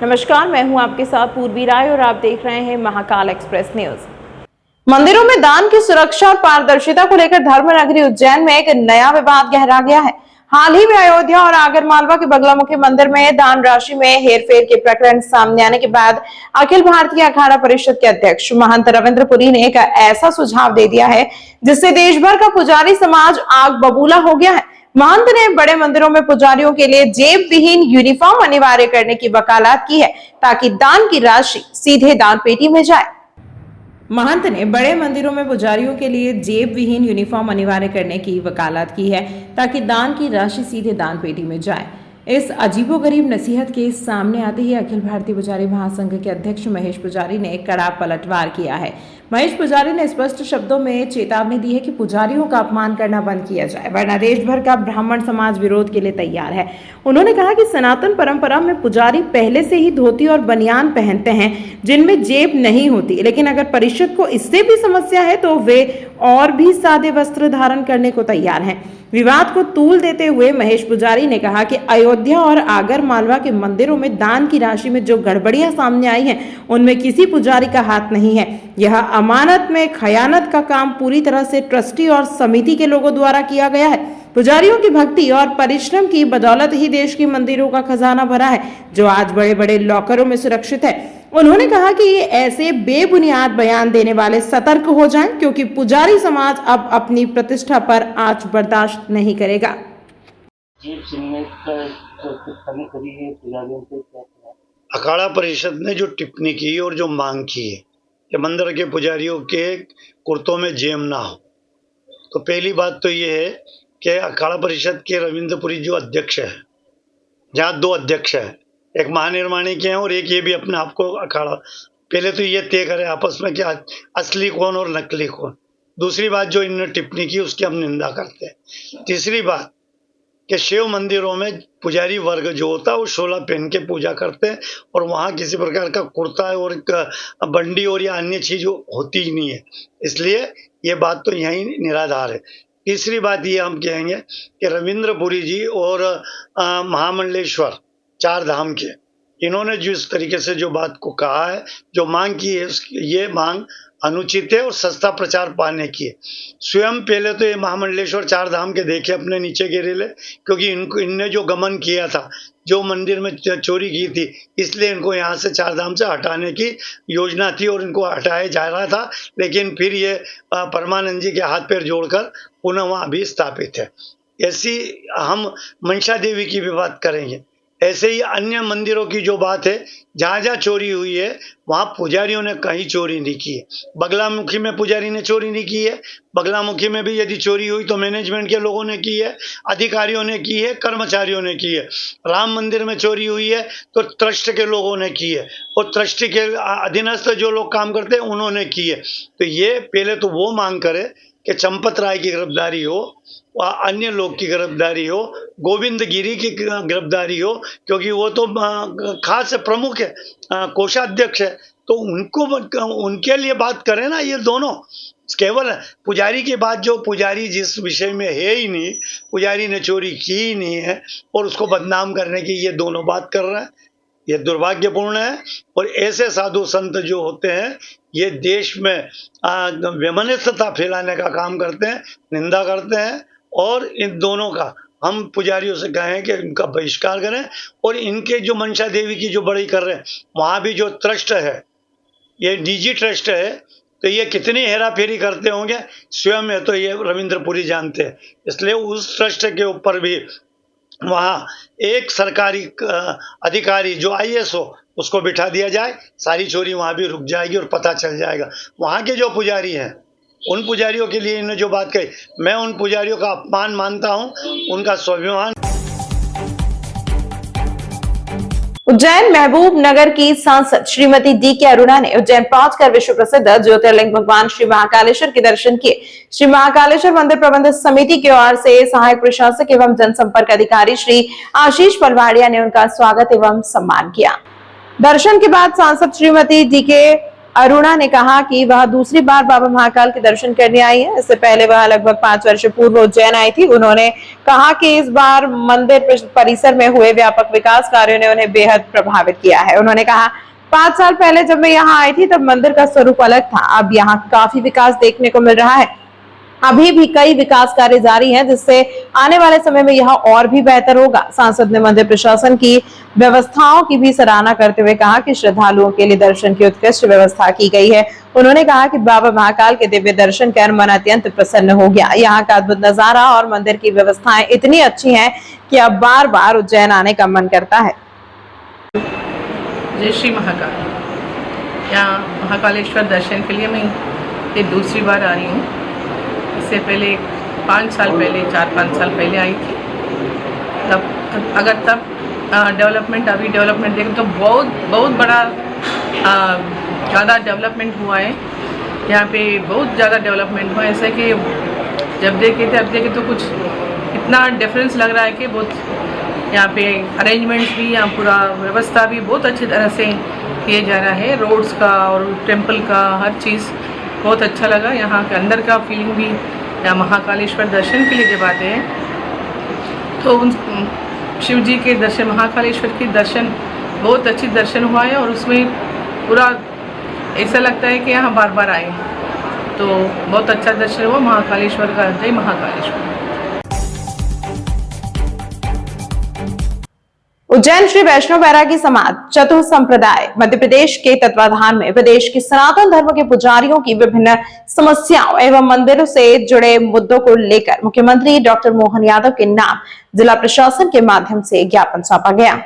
नमस्कार, मैं हूं आपके साथ पूर्वी राय और आप देख रहे हैं महाकाल एक्सप्रेस न्यूज। मंदिरों में दान की सुरक्षा और पारदर्शिता को लेकर धर्म नगरी उज्जैन में एक नया विवाद गहरा गया है। हाल ही में अयोध्या और आगरमालवा के बगलामुखी मंदिर में दान राशि में हेरफेर के प्रकरण सामने आने के बाद अखिल भारतीय अखाड़ा परिषद के अध्यक्ष महंत रविंद्र पुरी ने एक ऐसा सुझाव दे दिया है जिससे देश भर का पुजारी समाज आग बबूला हो गया है। महंत ने बड़े मंदिरों में पुजारियों के लिए जेब विहीन यूनिफॉर्म अनिवार्य करने की वकालत की है ताकि दान की राशि सीधे दान पेटी में जाए। महंत ने बड़े मंदिरों में पुजारियों के लिए जेब विहीन यूनिफॉर्म अनिवार्य करने की वकालत की है ताकि दान की राशि सीधे दान पेटी में जाए। इस अजीबोगरीब नसीहत के सामने आते ही अखिल भारतीय पुजारी महासंघ के अध्यक्ष महेश पुजारी ने कड़ा पलटवार किया है। महेश पुजारी ने स्पष्ट शब्दों में चेतावनी दी है कि पुजारियों का अपमान करना बंद किया जाए, वरना देश भर का ब्राह्मण समाज विरोध के लिए तैयार है। उन्होंने कहा कि सनातन परंपरा में पुजारी पहले से ही धोती और बनियान पहनते हैं जिनमें जेब नहीं होती, लेकिन अगर परिषद को इससे भी समस्या है तो वे और भी सादे वस्त्र धारण करने को तैयार हैं। विवाद को तूल देते हुए महेश पुजारी ने कहा कि अयोध्या और आगर मालवा के मंदिरों में दान की राशि में जो गड़बड़ियां सामने आई हैं उनमें किसी पुजारी का हाथ नहीं है। यह अमानत में खयानत का काम पूरी तरह से ट्रस्टी और समिति के लोगों द्वारा किया गया है। पुजारियों की भक्ति और परिश्रम की बदौलत ही देश के मंदिरों का खजाना भरा है जो आज बड़े बड़े लॉकरों में सुरक्षित है। उन्होंने कहा कि ये ऐसे बेबुनियाद बयान देने वाले सतर्क हो जाएं क्योंकि पुजारी समाज अब अपनी प्रतिष्ठा पर आंच बर्दाश्त नहीं करेगा। अखाड़ा परिषद ने जो टिप्पणी की और जो मांग की है कि मंदिर के पुजारियों के कुर्तों में जेब ना हो, तो पहली बात तो ये है कि अखाड़ा परिषद के रविंद्र पुरी जो अध्यक्ष है, जहाँ दो अध्यक्ष है, एक महानिर्माणी के हैं और एक ये भी अपने आप को अखाड़ा, पहले तो ये तय करे आपस में कि असली कौन और नकली कौन। दूसरी बात जो इन्होंने टिप्पणी की उसकी हम निंदा करते हैं। तीसरी बात कि शिव मंदिरों में पुजारी वर्ग जो होता है वो शोला पहन के पूजा करते हैं और वहाँ किसी प्रकार का कुर्ता और बंडी और या अन्य चीज होती ही नहीं है, इसलिए ये बात तो यहीं निराधार है। तीसरी बात ये हम कहेंगे कि रविंद्र पुरी जी और महामंडलेश्वर चार धाम के, इन्होंने जिस तरीके से जो बात को कहा है, जो मांग की है, ये मांग अनुचित है और सस्ता प्रचार पाने की है। स्वयं पहले तो ये महामंडलेश्वर चार धाम के देखे अपने नीचे गिरे ले, क्योंकि इनने जो गमन किया था, जो मंदिर में चोरी की थी, इसलिए इनको यहाँ से चार धाम से हटाने की योजना थी और इनको हटाया जा रहा था, लेकिन फिर ये परमानंद जी के हाथ पैर जोड़कर पुनः वहाँ भी स्थापित है। ऐसी हम मनसा देवी की भी बात करेंगे, ऐसे ही अन्य मंदिरों की जो बात है, जहाँ जहाँ चोरी हुई है वहाँ पुजारियों ने कहीं चोरी नहीं की है। बगलामुखी में पुजारी ने चोरी नहीं की है, बगलामुखी में भी यदि चोरी हुई तो मैनेजमेंट के लोगों ने की है, अधिकारियों ने की है, कर्मचारियों ने की है। राम मंदिर में चोरी हुई है तो ट्रस्ट के लोगों ने की है और ट्रस्ट के अधीनस्थ जो लोग काम करते हैं उन्होंने की है। तो ये पहले तो वो मांग करे कि चंपत राय की गिरफ्तारी हो, अन्य लोग की गिरफ्तारी हो, गोविंद गिरी की गिरफ्तारी हो, क्योंकि वो तो खास प्रमुख है, कोषाध्यक्ष है, तो उनके लिए बात करें ना। ये दोनों केवल पुजारी की बात, जो पुजारी जिस विषय में है ही नहीं, पुजारी ने चोरी की ही नहीं है और उसको बदनाम करने की ये दोनों बात कर रहे हैं, ये दुर्भाग्यपूर्ण है। और ऐसे साधु संत जो होते हैं ये देश में वैमनस्यता फैलाने का काम करते हैं, निंदा करते हैं और इन दोनों का हम पुजारियों से कहें कि इनका बहिष्कार करें। और इनके जो मनसा देवी की जो बड़ी कर रहे हैं, वहाँ भी जो ट्रस्ट है, ये निजी ट्रस्ट है, तो ये कितनी हेरा फेरी करते होंगे स्वयं है तो ये रविंद्र पुरी जानते हैं। इसलिए उस ट्रस्ट के ऊपर भी वहाँ एक सरकारी अधिकारी जो IAS हो उसको बिठा दिया जाए, सारी चोरी वहाँ भी रुक जाएगी और पता चल जाएगा। वहाँ के जो पुजारी हैं, उन पुजारियों के लिए इन्होंने जो बात कही, मैं उन पुजारियों का अपमान मानता हूँ, उनका स्वाभिमान। उज्जैन महबूब नगर की सांसद श्रीमती DK अरुणा ने उज्जैन पहुंचकर विश्व प्रसिद्ध ज्योतिर्लिंग भगवान श्री महाकालेश्वर के दर्शन किए। श्री महाकालेश्वर मंदिर प्रबंधक समिति की ओर से सहायक प्रशासक एवं जनसंपर्क अधिकारी श्री आशीष पलवाड़िया ने उनका स्वागत एवं सम्मान किया। दर्शन के बाद सांसद श्रीमती DK अरुणा ने कहा कि वह दूसरी बार बाबा महाकाल के दर्शन करने आई है। इससे पहले वह लगभग 5 वर्ष पूर्व उज्जैन आई थी। उन्होंने कहा कि इस बार मंदिर परिसर में हुए व्यापक विकास कार्यों ने उन्हें बेहद प्रभावित किया है। उन्होंने कहा 5 साल पहले जब मैं यहाँ आई थी तब मंदिर का स्वरूप अलग था। अब यहाँ काफी विकास देखने को मिल रहा है। अभी भी कई विकास कार्य जारी हैं, जिससे आने वाले समय में यह और भी बेहतर होगा। सांसद ने मंदिर प्रशासन की व्यवस्थाओं की भी सराहना करते हुए कहा कि श्रद्धालुओं के लिए दर्शन की उत्कृष्ट व्यवस्था की गई है। उन्होंने कहा कि बाबा महाकाल के दिव्य दर्शन कर मन अत्यंत प्रसन्न हो गया। यहाँ का अद्भुत नजारा और मंदिर की व्यवस्थाएं इतनी अच्छी हैं कि अब बार बार उज्जैन आने का मन करता है। जय श्री महाकाल। यहाँ महाकालेश्वर दर्शन के लिए मैं ये दूसरी बार आ रही हूँ। इससे पहले 5 साल पहले 4-5 साल पहले आई थी। तब डेवलपमेंट, अभी डेवलपमेंट देखें तो बहुत बड़ा ज़्यादा डेवलपमेंट हुआ है। यहाँ पे बहुत ज़्यादा डेवलपमेंट हुआ है। ऐसा कि जब देखे तो कुछ इतना डिफरेंस लग रहा है कि बहुत यहाँ पे अरेंजमेंट्स भी, यहाँ पूरा व्यवस्था भी बहुत अच्छी तरह से किए जा रहा है। रोड्स का और टेम्पल का हर चीज़ बहुत अच्छा लगा। यहाँ के अंदर का फीलिंग भी, यहाँ महाकालेश्वर दर्शन के लिए जब आते हैं तो उन शिव जी के दर्शन, महाकालेश्वर के दर्शन बहुत अच्छी दर्शन हुआ है और उसमें पूरा ऐसा लगता है कि यहाँ बार बार आए। तो बहुत अच्छा दर्शन हुआ महाकालेश्वर का। जय महाकालेश्वर। उज्जैन श्री वैष्णव बैरागी समाज चतुर संप्रदाय मध्य प्रदेश के तत्वाधान में प्रदेश के सनातन धर्म के पुजारियों की विभिन्न समस्याओं एवं मंदिरों से जुड़े मुद्दों को लेकर मुख्यमंत्री डॉक्टर मोहन यादव के नाम जिला प्रशासन के माध्यम से ज्ञापन सौंपा गया।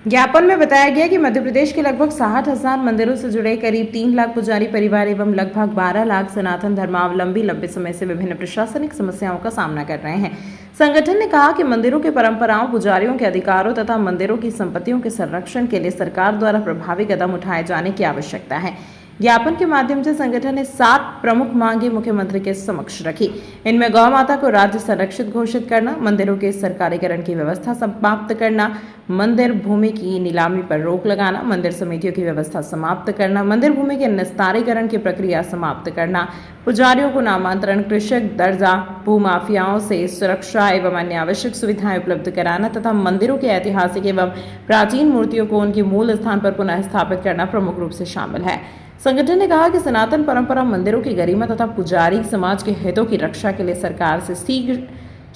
ज्ञापन में बताया गया कि मध्य प्रदेश के लगभग 60,000 मंदिरों से जुड़े करीब 3 लाख पुजारी परिवार एवं लगभग 12 लाख सनातन धर्मावलंबी लंबे समय से विभिन्न प्रशासनिक समस्याओं का सामना कर रहे हैं। संगठन ने कहा कि मंदिरों के परंपराओं, पुजारियों के अधिकारों तथा मंदिरों की संपत्तियों के संरक्षण के लिए सरकार द्वारा प्रभावी कदम उठाए जाने की आवश्यकता है। ज्ञापन के माध्यम से संगठन ने 7 प्रमुख मांगे मुख्यमंत्री के समक्ष रखी। इनमें गौ माता को राज्य संरक्षित घोषित करना, मंदिरों के सरकारीकरण की व्यवस्था समाप्त करना, मंदिर भूमि की नीलामी पर रोक लगाना, मंदिर समितियों की व्यवस्था समाप्त करना, मंदिर भूमि के निस्तारीकरण की प्रक्रिया समाप्त करना, पुजारियों को नामांतरण, कृषक दर्जा, भूमाफियाओं से सुरक्षा एवं अन्य आवश्यक सुविधाएं उपलब्ध कराना तथा मंदिरों के ऐतिहासिक एवं प्राचीन मूर्तियों को उनके मूल स्थान पर पुनः स्थापित करना प्रमुख रूप से शामिल है। संगठन ने कहा कि सनातन परंपरा, मंदिरों की गरिमा तथा पुजारी समाज के हितों की रक्षा के लिए सरकार से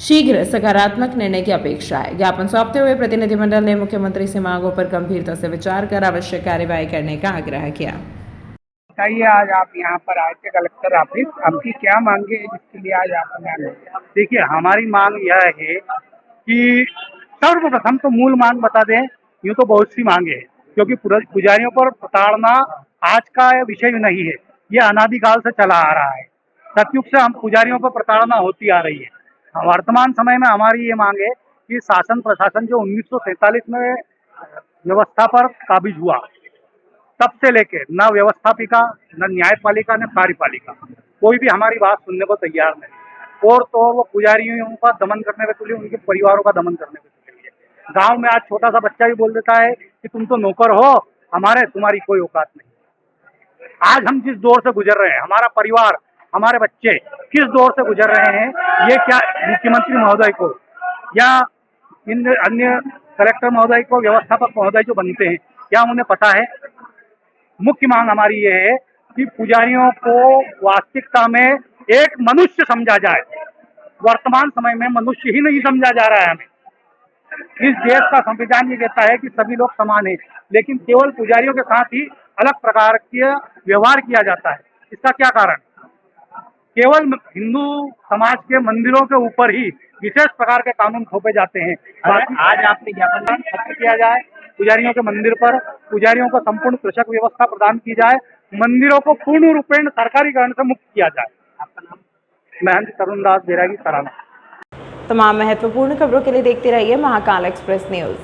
शीघ्र सकारात्मक निर्णय की अपेक्षा है। ज्ञापन सौंपते हुए प्रतिनिधिमंडल ने मुख्यमंत्री से मांगों पर गंभीरता से विचार कर आवश्यक कार्यवाही करने का आग्रह किया। बताइए, आज आप यहाँ पर आए थे कलेक्टर ऑफिस, आपकी क्या मांगे है जिसके लिए आज आप आए? देखिए, हमारी मांग यह है कि सर्वप्रथम तो मूल मांग बता दें। यूँ तो बहुत सी मांगे हैं, क्योंकि पुजारियों पर प्रताड़ना आज का विषय नहीं है, ये अनादिकाल से चला आ रहा है। सतयुग से हम पुजारियों पर प्रताड़ना होती आ रही है। वर्तमान समय में हमारी ये मांग है कि शासन प्रशासन जो 1947 में व्यवस्था पर काबिज हुआ, तब से लेके न व्यवस्थापिका, न न्यायपालिका, न कार्यपालिका कोई भी हमारी बात सुनने को तैयार नहीं। और तो वो पुजारियों का दमन करने के लिए, उनके परिवारों का दमन करने के लिए गांव में आज छोटा सा बच्चा भी बोल देता है कि तुम तो नौकर हो हमारे, तुम्हारी कोई औकात नहीं। आज हम जिस दौर से गुजर रहे हैं, हमारा परिवार, हमारे बच्चे किस दौर से गुजर रहे हैं, ये क्या मुख्यमंत्री महोदय को या इन अन्य कलेक्टर महोदय को, व्यवस्थापक महोदय जो बनते हैं, क्या उन्हें पता है? मुख्य मांग हमारी ये है कि पुजारियों को वास्तविकता में एक मनुष्य समझा जाए। वर्तमान समय में मनुष्य ही नहीं समझा जा रहा है हमें। इस देश का संविधान ये कहता है कि सभी लोग समान हैं, लेकिन केवल पुजारियों के साथ ही अलग प्रकार के व्यवहार किया जाता है। इसका क्या कारण? केवल हिंदू समाज के मंदिरों के ऊपर ही विशेष प्रकार के कानून थोपे जाते हैं। आज आपने ज्ञापन खत्म किया जाए, पुजारियों के मंदिर पर पुजारियों को संपूर्ण कृषक व्यवस्था प्रदान की जाए, मंदिरों को पूर्ण रूपेण सरकारीकरण से मुक्त किया जाए। आपका नाम? महंत तरुण दास बैरागी, सराना। तमाम महत्वपूर्ण खबरों के लिए देखते रहिए महाकाल एक्सप्रेस न्यूज।